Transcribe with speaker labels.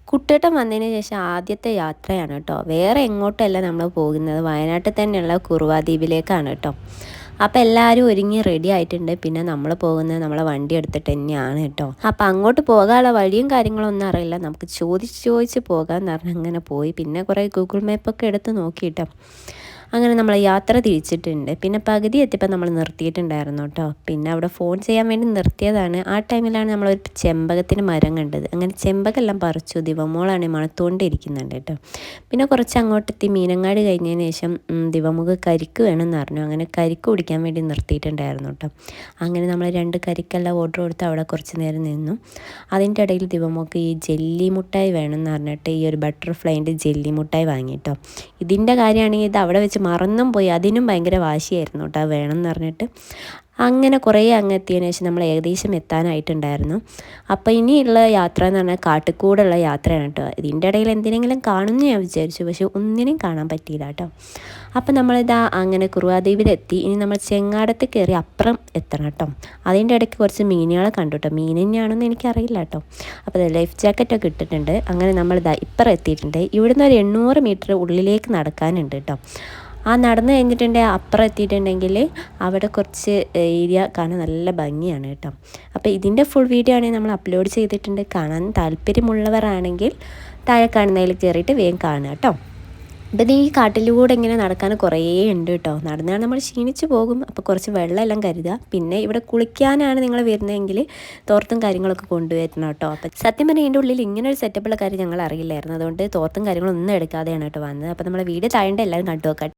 Speaker 1: കുട്ടേട്ടൻ വന്നതിന് ശേഷം ആദ്യത്തെ യാത്രയാണ് കേട്ടോ. വേറെ എങ്ങോട്ടല്ല നമ്മൾ പോകുന്നത്, വയനാട്ടിൽ തന്നെയുള്ള കുറുവാ ദ്വീപിലേക്കാണ് കേട്ടോ. അപ്പോൾ എല്ലാവരും ഒരുങ്ങി റെഡി ആയിട്ടുണ്ട്. പിന്നെ നമ്മൾ പോകുന്നത് നമ്മളെ വണ്ടി എടുത്തിട്ട് തന്നെയാണ് കേട്ടോ. അപ്പോൾ അങ്ങോട്ട് പോകാനുള്ള വഴിയും കാര്യങ്ങളൊന്നും അറിയില്ല, നമുക്ക് ചോദിച്ച് പോകാമെന്ന് പറഞ്ഞ് അങ്ങനെ പോയി. പിന്നെ കുറേ ഗൂഗിൾ മാപ്പൊക്കെ എടുത്ത് നോക്കിയിട്ടോ. അങ്ങനെ നമ്മൾ യാത്ര തിരിച്ചിട്ടുണ്ട്. പിന്നെ പകുതി എത്തിയപ്പോൾ നമ്മൾ നിർത്തിയിട്ടുണ്ടായിരുന്നു കേട്ടോ. പിന്നെ അവിടെ ഫോൺ ചെയ്യാൻ വേണ്ടി നിർത്തിയതാണ്. ആ ടൈമിലാണ് നമ്മളൊരു ചെമ്പകത്തിന് മരം കണ്ടത്. അങ്ങനെ ചെമ്പകമെല്ലാം പറിച്ചു. ദിവമോളാണ് മണത്തുകൊണ്ടിരിക്കുന്നുണ്ട് കേട്ടോ. പിന്നെ കുറച്ച് അങ്ങോട്ടെത്തി മീനങ്ങാടി കഴിഞ്ഞതിന് ശേഷം ദിവമുഖ കരിക്ക് വേണമെന്ന് പറഞ്ഞു. അങ്ങനെ കരിക്ക് കുടിക്കാൻ വേണ്ടി നിർത്തിയിട്ടുണ്ടായിരുന്നു കേട്ടോ. അങ്ങനെ നമ്മൾ 2 കരിക്കെല്ലാം ഓർഡർ കൊടുത്ത് അവിടെ കുറച്ച് നേരം നിന്നു. അതിൻ്റെ ഇടയിൽ ദിവമുഖ ഈ ജെല്ലി മുട്ടായി വേണമെന്ന് പറഞ്ഞിട്ട് ഈ ഒരു ബട്ടർഫ്ലൈൻ്റെ ജെല്ലി മുട്ടായി വാങ്ങിട്ടോ. ഇതിൻ്റെ കാര്യമാണെങ്കിൽ ഇത് അവിടെ വെച്ച് മറന്നും പോയി. അതിനും ഭയങ്കര വാശിയായിരുന്നു കേട്ടോ വേണമെന്ന് പറഞ്ഞിട്ട്. അങ്ങനെ കുറേ അങ്ങ് എത്തിയതിന് ശേഷം നമ്മൾ ഏകദേശം എത്താനായിട്ടുണ്ടായിരുന്നു. അപ്പോൾ ഇനിയുള്ള യാത്ര എന്ന് പറഞ്ഞാൽ കാട്ടിക്കൂടുള്ള യാത്രയാണ് കേട്ടോ. ഇതിൻ്റെ ഇടയിൽ എന്തിനെങ്കിലും കാണുമെന്ന് ഞാൻ വിചാരിച്ചു, പക്ഷെ ഒന്നിനും കാണാൻ പറ്റിയില്ല കേട്ടോ. അപ്പോൾ നമ്മളിതാ അങ്ങനെ കുറുവാദ്വീപിലെത്തി. ഇനി നമ്മൾ ചെങ്ങാടത്ത് കയറി അപ്പുറം എത്തണം കേട്ടോ. അതിൻ്റെ ഇടയ്ക്ക് കുറച്ച് മീനുകളെ കണ്ടു കേട്ടോ. മീൻ തന്നെയാണെന്ന് എനിക്കറിയില്ല കേട്ടോ. അപ്പോൾ ലൈഫ് ജാക്കറ്റൊക്കെ ഇട്ടിട്ടുണ്ട്. അങ്ങനെ നമ്മളിതാ ഇപ്പുറം എത്തിയിട്ടുണ്ട്. ഇവിടുന്ന് ഒരു 800 മീറ്റർ ഉള്ളിലേക്ക് നടക്കാനുണ്ട് കേട്ടോ. ആ നടന്ന് കഴിഞ്ഞിട്ടുണ്ടെങ്കിൽ അപ്പുറം എത്തിയിട്ടുണ്ടെങ്കിൽ അവിടെ കുറച്ച് ഏരിയ കാണാൻ നല്ല ഭംഗിയാണ് കേട്ടോ. അപ്പോൾ ഇതിൻ്റെ ഫുൾ വീഡിയോ ആണെങ്കിൽ നമ്മൾ അപ്ലോഡ് ചെയ്തിട്ടുണ്ട്. കാണാൻ താല്പര്യമുള്ളവരാണെങ്കിൽ താഴെ കാണുന്നതിൽ കയറിയിട്ട് വേഗം കാണുക കേട്ടോ. അപ്പം ഈ കാട്ടിലൂടെ ഇങ്ങനെ നടക്കാൻ കുറേ ഉണ്ട് കേട്ടോ. നടന്നാൽ നമ്മൾ ക്ഷീണിച്ച് പോകും. അപ്പോൾ കുറച്ച് വെള്ളമെല്ലാം കരുതുക. പിന്നെ ഇവിടെ കുളിക്കാനാണ് നിങ്ങൾ വരുന്നതെങ്കിൽ തോർത്തും കാര്യങ്ങളൊക്കെ കൊണ്ടുവരണം കേട്ടോ. അപ്പം സത്യം പറഞ്ഞാൽ ഇതിൻ്റെ ഉള്ളിൽ ഇങ്ങനെ ഒരു സെറ്റപ്പുള്ള കാര്യം ഞങ്ങൾ അറിയില്ലായിരുന്നു. അതുകൊണ്ട് തോർത്തും കാര്യങ്ങളൊന്നും എടുക്കാതെയാണ് കേട്ടോ വന്നത്. അപ്പോൾ നമ്മളെ വീഡിയോ താഴെ എല്ലാവരും കണ്ടു നോക്കാം.